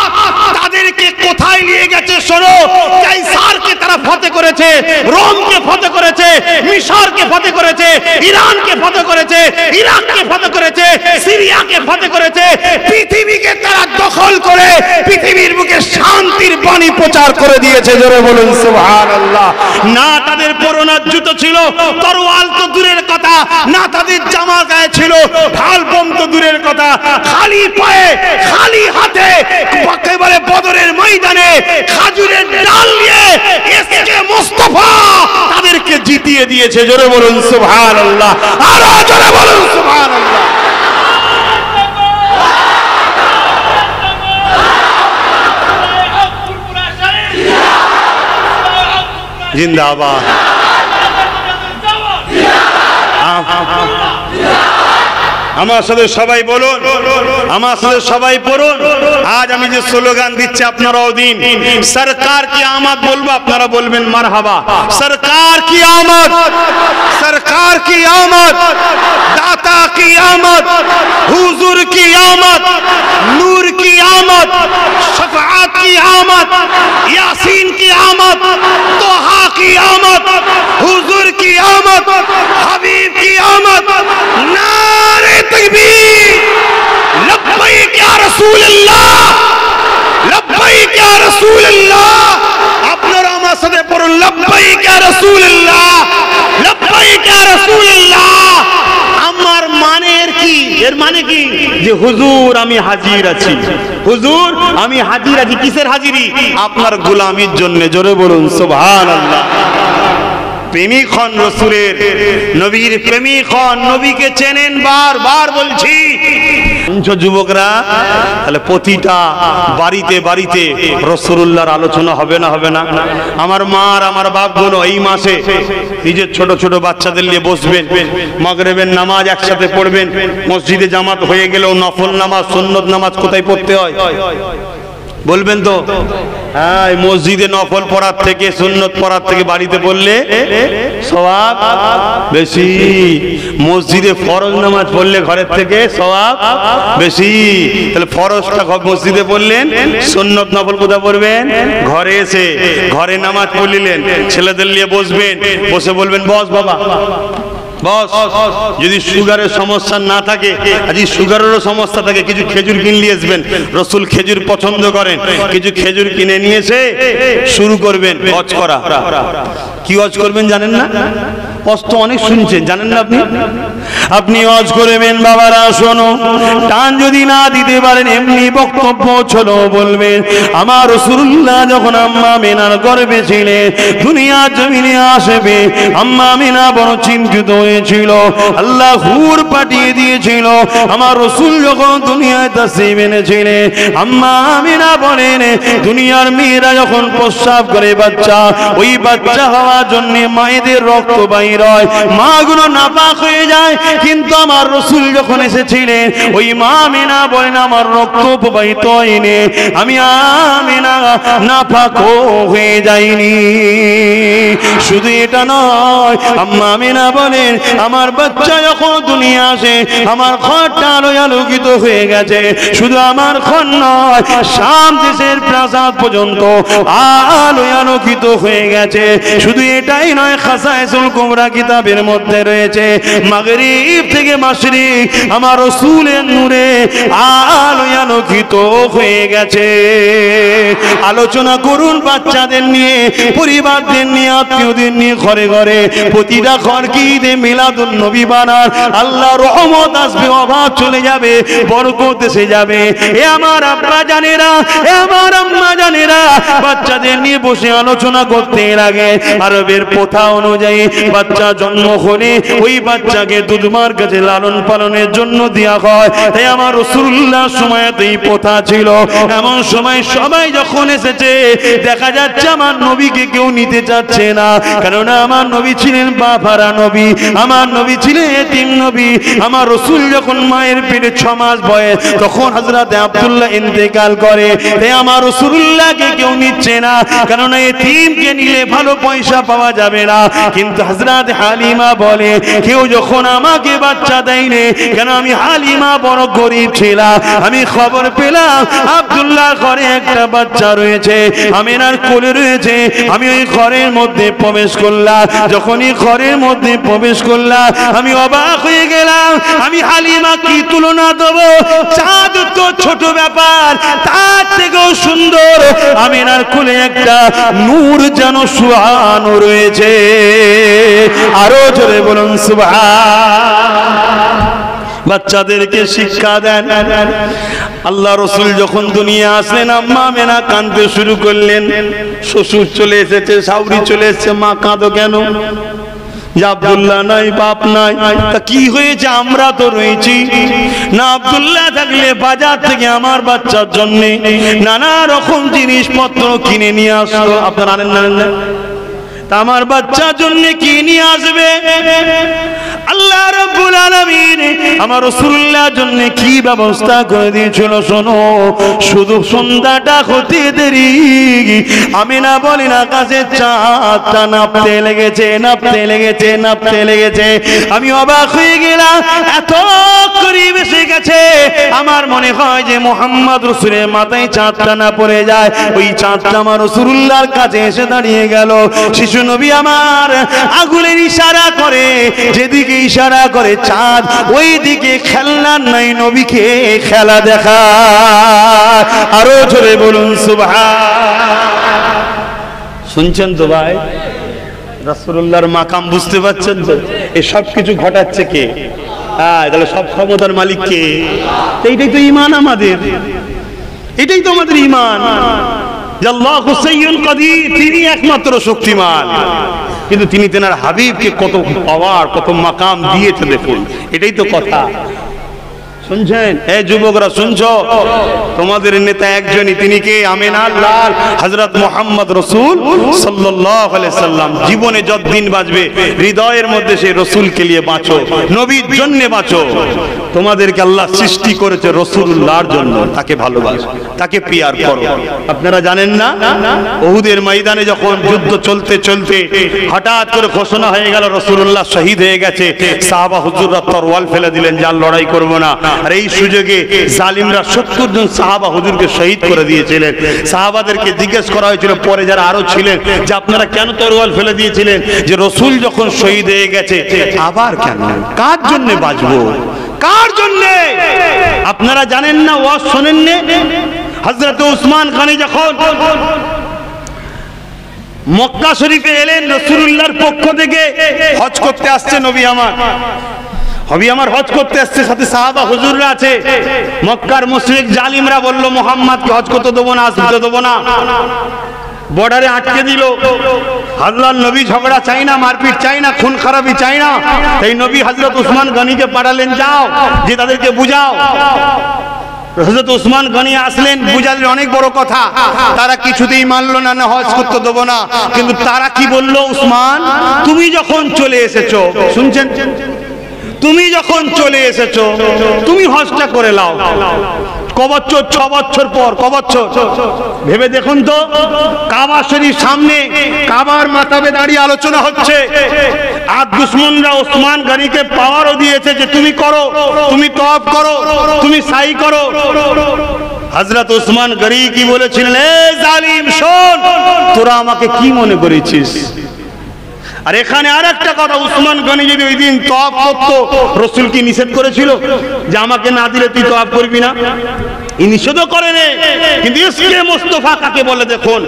তাদেরকে কোথায় নিয়ে গেছে শোনো। কাইসারকে তারা ফতে করেছে, রোমকে ফতে করেছে, মিশরকে ফতে করেছে, ইরানকে ফতে করেছে, ইরাককে ফতে করেছে, সিরিয়াকে ফতে করেছে। পৃথিবীকে তারা দখল করে পৃথিবীর বুকে শান্তির বাণী প্রচার করে দিয়েছে। জোরে বলুন সুবহানাল্লাহ। না তাদের পরনের জুতো ছিল, তরোয়াল তো দূরের কথা, না তাদের জামা গায়ে ছিল, ঢাল বোম তো দূরের কথা। খালি পায়ে, খালি হাতে একেবারে বদরের ময়দানে খাজুরের ডাল নিয়ে এসকে মুস্তাফা তাদেরকে জিতিয়ে দিয়েছে। জোরে বলুন সুবহানাল্লাহ, আরো জোরে বলুন সুবহানাল্লাহ। জিন্দাবাদ। আমার সাথে সবাই বলুন, আমার সাথে সবাই পড়ুন। আজ আমি যে স্লোগান দিচ্ছি আপনারাও দিন। সরকার কি আমদ বলবো, আপনারা বলবেন মারহাবা। সরকার কি আমদ, সরকার কি আমদ, দাতা কি আমদ, হুজুর কি আমদ, নূর কি আমদ, শফাআত কি আমদ, ইয়াসিন কি আমদ, তোহা কি আমদ, হুজুর কি আমদ, হাবিব কি আমদ। নারে তাকবীর, লব্বাইক ইয়া রাসূলুল্লাহ, লব্বাইক ইয়া রাসূলুল্লাহ। আপনারা আমার সাথে পড়ুন, লব্বাইক ইয়া রাসূলুল্লাহ, লব্বাইক ইয়া রাসূলুল্লাহ। আমার মানের কি এর মানে কি যে হুজুর আমি হাজির আছি, হুজুর আমি হাজির আছি। কিসের হাজিরি? আপনার গোলামির জন্য। জোরে বলুন সুবহানাল্লাহ। প্রেমিক হন রসুলের, নবীর প্রেমিক হন, নবীকে চেনেন। বারবার বলছি যুবকরা, তাহলে প্রতিটা বাড়িতে বাড়িতে রাসূলুল্লাহর আলোচনা হবে না? হবে না? আমার মা আর আমার বাপগুলো এই মাসে নিজের ছোট ছোট বাচ্চাদের নিয়ে বসবেন, মাগরিবের নামাজ একসাথে পড়বেন। মসজিদে জামাত হয়ে গেলেও নফল নামাজ, সুন্নত নামাজ কোথায় পড়তে হয় বলবেন তো? হ্যাঁ, মসজিদে নফল পড়ার থেকে, সুন্নত পড়ার থেকে বাড়িতে পড়লে সওয়াব বেশি। মসজিদে ফরজ নামাজ পড়লে ঘরের থেকে সওয়াব বেশি। তাহলে ফরজটা মসজিদে পড়লেন, সুন্নত নফল কোথায় পড়বেন? ঘরে এসে ঘরে নামাজ পড়লেন, ছেলেদের নিয়ে বসবেন, বসে বলবেন বস বাবা বস। যদি সুগারের সমস্যা না থাকে, যদি সুগারেরও সমস্যা থাকে, কিছু খেজুর কিনে আসবেন। রসুল খেজুর পছন্দ করেন, কিছু খেজুর কিনে নিয়ে এসে শুরু করবেন হজ করা। কি হজ করবেন জানেন না? কষ্ট অনেক শুনছেন, জানেন না আপনি? আপনি হজ করবেন বাবারা, শোনো। টান যদি না দিতে পারেন, এমনি বক্তব্য চলো বলবেন আমার রাসূলুল্লাহ যখন আম্মা আমিনার গর্ভে ছিলেন, দুনিয়ার জমিনে আসবে, আম্মা আমিনা বড় চিন্তিত হয়েছিল। আল্লাহ হুর পাঠিয়ে দিয়েছিল। আমার রাসূল যখন দুনিয়ায় তাশরীফ এনেছিলেন, আম্মা আমিনা বলেন দুনিয়ার মেয়েরা যখন প্রস্রাব করে বাচ্চা, ওই বাচ্চা হওয়ার জন্য মায়েদের রক্ত বাইর হয়, মাগুলো নাপাক হয়ে যায়। কিন্তু আমার রাসূল যখন এসেছিলেন, ওই মা আমিনা বলেন আমার রক্ত প্রবাহিত হয়নি, আমি আমিনা নাপাক হয়ে যাইনি। শুধু এটা নয়, আম্মা আমিনা বলেন আমার বাচ্চা যখন দুনিয়া আসে, আমার ঘরটা আলোয় আলোকিত হয়ে গেছে। শুধু আমার ঘর নয়, শাম দেশের প্রাসাদ পর্যন্ত আলোয় আলোকিত হয়ে গেছে। শুধু এটাই নয়, খাসায়েসুল কুবরা কিতাবের মধ্যে রয়েছে, মাগরিব থেকে মাশরিক আমার রাসূলের নূরে আলোয় আলোকিত হয়ে গেছে। আলোচনা করুন বাচ্চাদের নিয়ে, পরিবারদের নিয়ে, আত্মীয়দের নিয়ে, ঘরে ঘরে। প্রতিটা ঘর কি ঈদে মিলাদুন নবী বানার, আল্লাহ রহমত আসবে, অভাব চলে যাবে, বরকত এসে যাবে। এ আমার আব্বা জানেরা, এ আমার আম্মা জানেরা, বাচ্চাদের নিয়ে বসে আলোচনা করতে লাগে। আরবের প্রথা অনুযায়ী বাচ্চা জন্ম হলে ওই বাচ্চাকে দুধমার কাছে লালন পালনের জন্য দেয়া হয়। তাই আমার রাসূলুল্লাহর সময়তে এই প্রথা ছিল। এমন সময় সবাই যখন এসেছে, দেখা যাচ্ছে আমার নবীকে কেউ নিতে চাচ্ছে না, কেননা আমার নবী ছিলেন বাবারা নবী, আমার নবী ছিলেন এতিম নবী। আমার রাসূল যখন মায়ের পেটে 6 মাস বয়স, তখন হযরত আব্দুল্লাহ ইন্তেকাল করে। তাই আমার রাসূলুল্লাহকে কেউ নিচ্ছে না, কেননা এতিমকে নিলে ভালো পয়সা পাওয়া যাবে না। কিন্তু হযরত হালিমা বলে কেউ যখন আমাকে বাচ্চা দেয়নি, কেন আমি হালিমা বড় গরিব ছিলাম, আমি খবর পেলাম আব্দুল্লাহর ঘরে একটা বাচ্চা রয়েছে, আমিনার কোলে রয়েছে। আমি ওই ঘরের মধ্যে প্রবেশ করলাম। যখনই ঘরের মধ্যে প্রবেশ করলাম, আমি অবাক হয়ে গেলাম। আমি হালিমা কি তুলনা দেব? চাঁদ তো ছোট ব্যাপার, তার থেকেও সুন্দর আমিনার কোলে একটা নূর যেন সুবহান রয়েছে। আরো জোরে বলুন সুবহান। বাচ্চাদেরকে শিক্ষা দেন। আল্লাহ রাসূল যখন দুনিয়া আসলেন, আম্মা আমিনা কাঁদতে শুরু করলেন। শ্বশুর চলে এসেছে, শাশুড়ি চলে এসেছে, মা কাঁদো কেন? যে আব্দুল্লাহ নাই, বাপ নাই, তা কি হয়েছে? আমরা তো রয়েছি না। আব্দুল্লাহ থাকলে বাজার থেকে আমার বাচ্চার জন্য নানা রকম জিনিসপত্র কিনে নিয়ে আসতো। আপনারা আনেন না? তা আমার বাচ্চার জন্য কি নিয়ে আসবে? আল্লাহ রাব্বুল আলামিন আমার রাসূলুল্লাহর জন্য কি ব্যবস্থা করে দিয়েছিল শোনো। শুধু সন্ধ্যাটা হতে দেরি, আমিনা বলেন আকাশের চাঁদটা নাপতে লেগেছে, নাপতে লেগেছে, নাপতে লেগেছে। আমি অবাক হয়ে গেলাম, এত করিব এসে গেছে। আমার মনে হয় যে মুহাম্মদ রাসূলের মাথায় চাঁদটা না পড়ে যায়। ওই চাঁদটা আমার রাসূলুল্লাহর কাছে এসে দাঁড়িয়ে গেল। শিশু নবী আমার আগুনের ইশারা করে, যেদিকে ইশারা করে চাঁদ ওই দিকে খেলনা নাই, নবীকে খেলা দেখা। আরো জোরে বলুন সুবহান। শুনছেন তো ভাই? রাসূলুল্লাহর মাকাম বুঝতে পারছেন তো? এই সব কিছু ঘটাচ্ছে কে? তাহলে সব ক্ষমতার মালিক কে? এইটাই তো ঈমান আমাদের, এটাই তো আমাদের ঈমান যে আল্লাহু সাইয়্যুল কাদির, তিনি একমাত্র শক্তিমান। কিন্তু তিনি তেনার হাবিবকে কত পাওয়ার, কত মাকাম দিয়েছে দেখুন, এটাই তো কথা। শুনছেন এই যুবকরা, শুনছো? তোমাদের নেতা একজনই, তিনি কে? আমিনার লাল হযরত মুহাম্মদ রাসূল সাল্লাল্লাহু আলাইহি সাল্লাম। জীবনে যতদিন বাঁচবে হৃদয়ের মধ্যে সেই রাসূলকে নিয়ে বাঁচো, নবীর জন্য বাঁচো। তোমাদেরকে আল্লাহ সৃষ্টি করেছে রাসূলুল্লাহর জন্য, তাকে ভালোবাসো, তাকে পিয়ার করো। আপনারা জানেন না, উহুদের ময়দানে যখন যুদ্ধ চলতে চলতে হঠাৎ করে ঘোষণা হয়ে গেল রাসূলুল্লাহ শহীদ হয়ে গেছে, সাহাবা হুজুররা তরোয়াল ফেলে দিলেন যে আর লড়াই করব না। আর এই সুযোগে জালিমরা 70 জন সাহাবা হুজুরকে শহীদ করে দিয়েছিলেন। সাহাবাদেরকে জিজ্ঞেস করা হয়েছিল পরে যারা আরো ছিলেন যে আপনারা কেন তরোয়াল ফেলে দিয়েছিলেন? যে রাসূল যখন শহীদ হয়ে গেছে আবার কেন, কার জন্য বাঁচবো, কার জন্য? আপনারা জানেন না, ওয়াজ শোনেন না? হযরত ওসমান গনি যখন মক্কা শরীফে এলেন, রাসূলুল্লাহর পক্ষ থেকে হজ করতে আসছে নবী আমার, হবি আমার হজ করতে আসছে, সাথে সাহাবা হুজুররা আছে। মক্কার মুশরিক জালিমরা বলল মুহাম্মদকে হজ করতে দেবো না, আসতে দেবো না, বর্ডারে আটকে দিল। আল্লাহর নবী ঝগড়া চাই না, মারপিট চাই না, খুন খারাপি চাই না। তাই নবী হযরত ওসমান গনিকে পাঠালেন, যাও যে তাদেরকে বুঝাও। হযরত ওসমান গনি আসলেন, বুঝালেন অনেক বড় কথা, তারা কিছুতেই মানলো না, না হজ করতে দেবো না। কিন্তু তারা কি বললো? ওসমান তুমি যখন চলে এসেছো, শুনছেন, তুমি যখন চলে এসেছো তুমি হজটা করে নাও। কবছর 6 বছর পর, কবছর ভেবে দেখুন তো, কাবা শরীফ সামনে, কাবার মাথাবে দাঁড়িয়ে আলোচনা হচ্ছে। আর দুশমনরা ওসমান গনিকে পাওয়ারও দিয়েছে যে তুমি করো, তুমি তওয়াফ করো, তুমি সাই করো। হযরত ওসমান গনি কি বলেছিলেন? এ জালিম শোন, তোরা আমাকে কি মনে করেছিস? আর এখানে আরেকটা কথা, ওসমান গনি যদি ওই দিন তওয়াফ করতো, রাসূল কি নিষেধ করেছিল যে আমাকে না দিলে তুই তওয়াফ করবি না? এই নিষেধও করেন। কিন্তু ইসকে মুস্তাফা কাকে বলে দেখুন,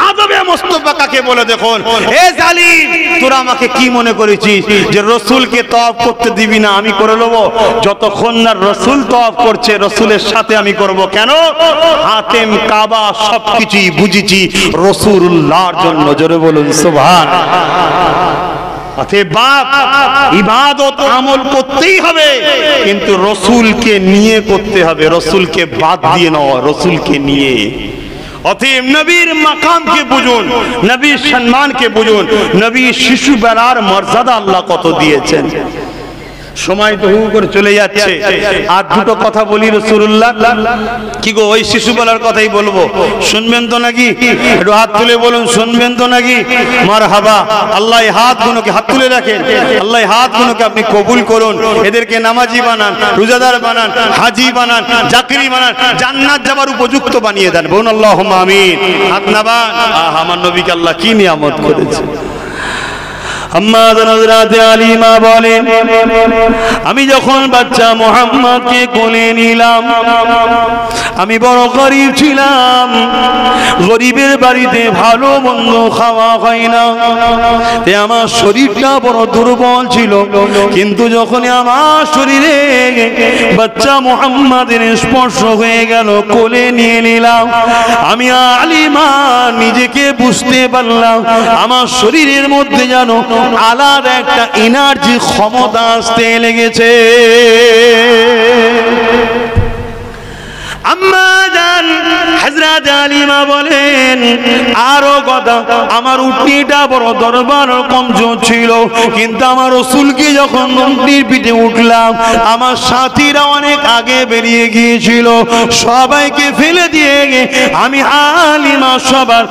আদবে মুস্তাফা কাকে বলে দেখুন। এ জালিম, তোরা আমাকে কি মনে করেছিস যে রাসূলকে তওয়াফ করতে দিবি না? আমি করে নেব, যতক্ষণ না রাসূল তওয়াফ করছে রাসূলের সাথে আমি করব। কেন? হাতেম কাবা সবকিছুই বুঝেছি রাসূলুল্লাহর জন্য। জোরে বলুন সুবহানাল্লাহ। ইবাদত আমল করতেই হবে, কিন্তু রসুলকে নিয়ে করতে হবে, রসুলকে বাদ দিয়ে নয়, রসুলকে নিয়ে। অতএব নবীর মাকামকে বুঝুন, নবীর সম্মানকে বুঝুন। নবী শিশু বেলার মর্যাদা আল্লাহ কত দিয়েছেন। সময় তো হু করে চলে যাচ্ছে, আর দুটো কথা বলি। রাসূলুল্লাহ কি গো, ওই শিশুবেলার কথাই বলবো, শুনবেন তো নাকি? একটু হাত তুলে বলুন, শুনবেন তো নাকি? মারহাবা। আল্লাহ এই হাতগুলোকে, হাত তুলে রাখেন, আল্লাহ এই হাতগুলোকে আপনি কবুল করুন। এদেরকে নামাজি বানান, রোজাদার বানান, হাজি বানান, জাকিরি বানান, জান্নাত যাবার উপযুক্ত বানিয়ে দেন। বলুন আল্লাহুম্মা আমিন। হাত নামান। আমার নবীকে আল্লাহ কি নিয়ামত করেছে। আম্মা হযরত আলিমা বলেন, আমি যখন বাচ্চা মুহাম্মদকে কোলে নিলাম, আমি বড় গরীব ছিলাম, গরীবের বাড়িতে ভালো মন্দ খাওয়া হয় না, তাই আমার শরীরটা বড় দুর্বল ছিল। কিন্তু যখন আমার শরীরে বাচ্চা মুহাম্মাদের স্পর্শ হয়ে গেল, কোলে নিয়ে নিলাম, আমি আলিমা নিজেকে বুঝতে পারলাম আমার শরীরের মধ্যে যেন আলাদা একটা এনার্জি, ক্ষমতা আসতে লেগেছে। আম্মা জান হযরত আলিমা বলেন, আরো কথা, আমার উটনিটা বড় দরবার কমজোর ছিল, কিন্তু আমার রাসূলকে যখন উটনির পিঠে উঠলাম, আমার সাথীরা অনেক আগে বেরিয়ে গিয়েছিল, সবাইকে ফেলে দিয়ে আমি আলিমা সবার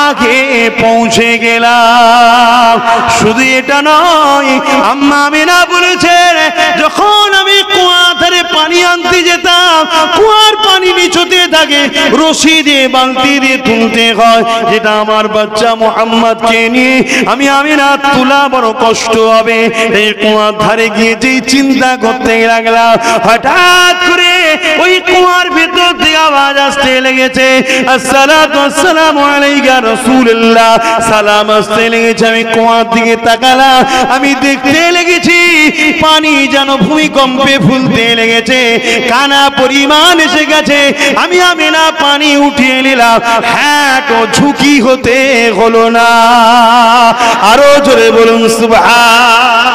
আগে পৌঁছে গেলাম। শুধু এটা নয়, আম্মা আমিনা বলেছেন, যখন আমি কুয়া ধারে পানি আনতে যেতাম, কুয়ার পানি নিচুতে থাকে, রশি দিয়ে বালতি দিয়ে তুলতে হয়, যেটা আমার বাচ্চা মুহাম্মদকে নিয়ে আমি আমিনা তোলা বড় কষ্ট হবে। এই কুয়ার ধারে গিয়ে যেই চিন্তা করতে লাগলাম, হঠাৎ করে ওই কুয়ার ভিতর থেকে আওয়াজ আসতে লেগেছে, আসসালাতু আসসালামু আলাইকা রাসূলুল্লাহ, সালাম আসতে লেগেছে। আমি কুয়ার দিকে তাকালাম, আমি দেখতে লেগেছি পানি যেন ভূমিকম্পে ফুলতে লেগেছে, কানা পরিমাণ এসে গেছে। আমি আমিনা পানি উঠিয়ে নিলাম, হ্যাঁ তো ঝুঁকি হতে হলো না। আরো জোরে বলুন সুবহান।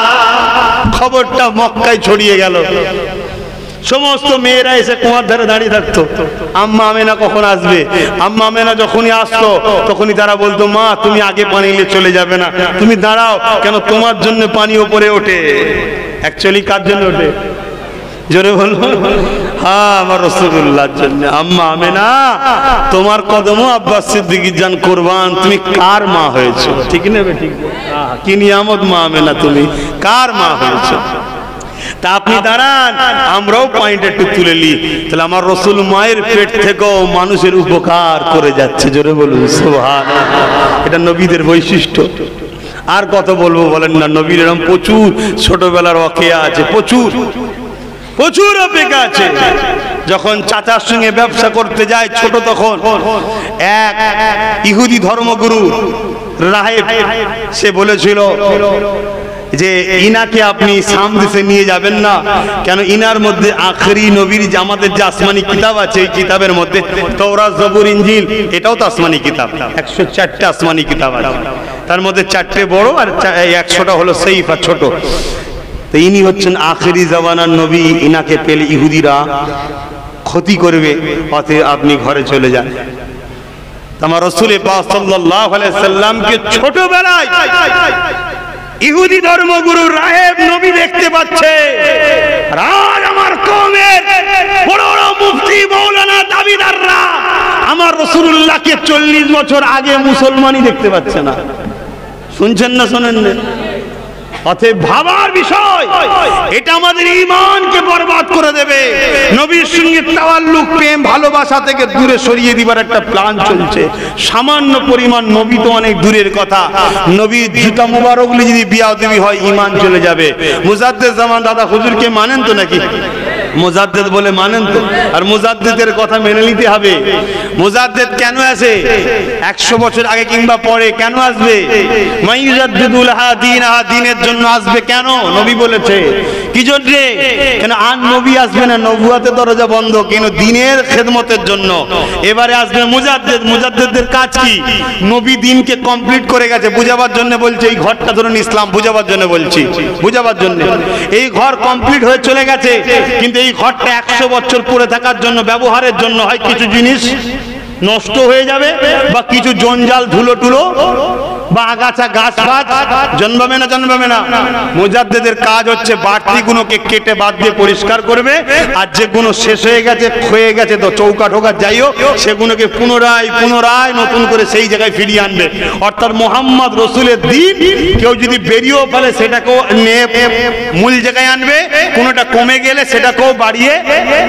খবরটা মক্কায় ছড়িয়ে গেল, সমস্ত মেয়েরা এসে কুয়ার ধারে দাঁড়িয়ে থাকতো, আম্মা আমেনা কখন আসবে। আম্মা আমেনা যখনই আসতো তখনই তারা বলতো, মা তুমি আগে পানি নিয়ে চলে যাবে না, তুমি দাঁড়াও, কেন তোমার জন্য পানি উপরে ওঠে। অ্যাকচুয়ালি কার জন্য ওঠে? জোরে বলবো, হ্যাঁ আমার রাসূলুল্লাহর জন্য। আম্মা আমেনা তোমার কদমও আব্বাস সিদ্দিকীর জান কুরবান, তুমি কার মা হয়েছো? ঠিক নেবে, ঠিক কি নিয়ামত মা আমেনা, তুমি কার মা হয়েছো। তা আপনি দাঁড়ান, আমরাও পয়েন্ট একটু তুলে নিই, তাহলে আমার রাসূল মায়ের পেট থেকেও মানুষের উপকার করে যাচ্ছে। জোরে বলুন সুবহানাল্লাহ। এটা নবীদের বৈশিষ্ট্য। আর কত বলবো বলেন না, নবীর এরকম প্রচুর ছোটবেলার অকেয়া আছে, প্রচুর প্রচুর অপেক্ষা আছে। যখন চাচার সঙ্গে ব্যবসা করতে যায় ছোট, তখন এক ইহুদি ধর্মগুরু রাহেব সে বলেছিল যে ইনাকে আপনি শাম দেশে নিয়ে যাবেন না, কেন ইনার মধ্যে আখেরি নবীর যে আমাদের যে আসমানি কিতাব আছে, এই কিতাবের মধ্যে তাওরাত, জবুর, ইনজিল, এটাও তো আসমানি কিতাব। 104টা আসমানি কিতাব আছে, তার মধ্যে 4টে বড় আর 100টা হলো সহিফ আর ছোট। তো ইনি হচ্ছেন আখেরি জামানার নবী, ইনাকে পেলে ইহুদিরা ক্ষতি করবে, পথে আপনি ঘরে চলে যান। আমার রাসূল পাক সাল্লাল্লাহু আলাইহি সাল্লামকে ছোটবেলায় ইহুদি ধর্মগুরু রাহেব নবী দেখতে পাচ্ছে। আর আমার কওমের বড় বড় মুফতি মাওলানা দাবিদাররা আমার রাসূলুল্লাহকে 40 বছর আগে মুসলমানই দেখতে পাচ্ছে না। শুনছেন না শোনেন না? অতএব ভাবার বিষয়, এটা আমাদের ঈমানকে বরবাদ করে দেবে। নবীর সঙ্গে তাওয়াল্লুক, প্রেম, ভালোবাসা থেকে দূরে সরিয়ে দিবার একটা প্ল্যান চলছে। সামান্য পরিমাণ, নবী তো অনেক দূরের কথা, নবীর জুতা মুবারকগুলি যদি বিয়াদবি হয় ঈমান চলে যাবে। মুজাদ্দেদ জামান দাদা হুজুরকে মানেন তো নাকি? মুজাদ্দেদ বলে মানেন তো? আর মুজাদ্দেদের কথা মেনে নিতে হবে। মুজাদ্দেদ কেন আসে? 100 বছর আগে কিংবা পরে কেন আসবে? মাইয়ুজাদ্দিদুল হাদিনা, দিনের জন্য আসবে। কেন? নবী বলেছে। কি জন্য? কেন আর নবী আসবে না, নবুয়াতের দরজা বন্ধ, কেন দিনের খেদমতের জন্য। এবারে আসবে মুজাদ্দেদ। মুজাদ্দেদের কাজ কি? নবী দিনকে কমপ্লিট করে গেছে, বুঝাবার জন্য বলছে। এই ঘরটা ধরুন ইসলাম, বুঝাবার জন্য বলছি, বুঝাবার জন্য। এই ঘর কমপ্লিট হয়ে চলে গেছে, কিন্তু এই ঘরটা 100 বছর পড়ে থাকার জন্য, ব্যবহারের জন্য হয় কিছু জিনিস নষ্ট হয়ে যাবে, বা কিছু জঞ্জাল ধুলো টুলো বা আগাছা গাছ ফাছ জন্মাবে না, জন্মাবে না। মুজাদ্দেদের কাজ হচ্ছে বাড়তি গুণকে কেটে বাদ দিয়ে পরিষ্কার করবে, আর যে গুণ শেষ হয়ে গেছে, ক্ষয়ে গেছে, তো চৌকা ঠোকা যাই হোক, সেগুলোকে পুনরায় পুনরায় নতুন করে সেই জায়গায় ফিরিয়ে আনবে। অর্থাৎ মোহাম্মদ রসুলের দিন কেউ যদি বেরিয়েও ফেলে, সেটাকেও মূল জায়গায় আনবে, কোনোটা কমে গেলে সেটাকেও বাড়িয়ে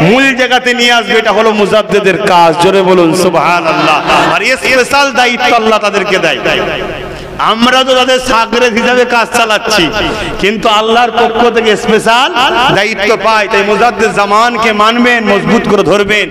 মূল জায়গাতে নিয়ে আসবে। এটা হলো মুজাদ্দেদের কাজ। জোরে বলুন সুবহানাল্লাহ। আর এই স্পেশাল দায়িত্ব আল্লাহ তাদেরকে দেয়। আমরা তো তাদের সাগরেদ হিসাবে কাজ চালাচ্ছি, কিন্তু আল্লাহর পক্ষ থেকে স্পেশাল দায়িত্ব পাই। তাই মুজাদ্দেদ জামানকে মানবেন, মজবুত করে ধরবেন।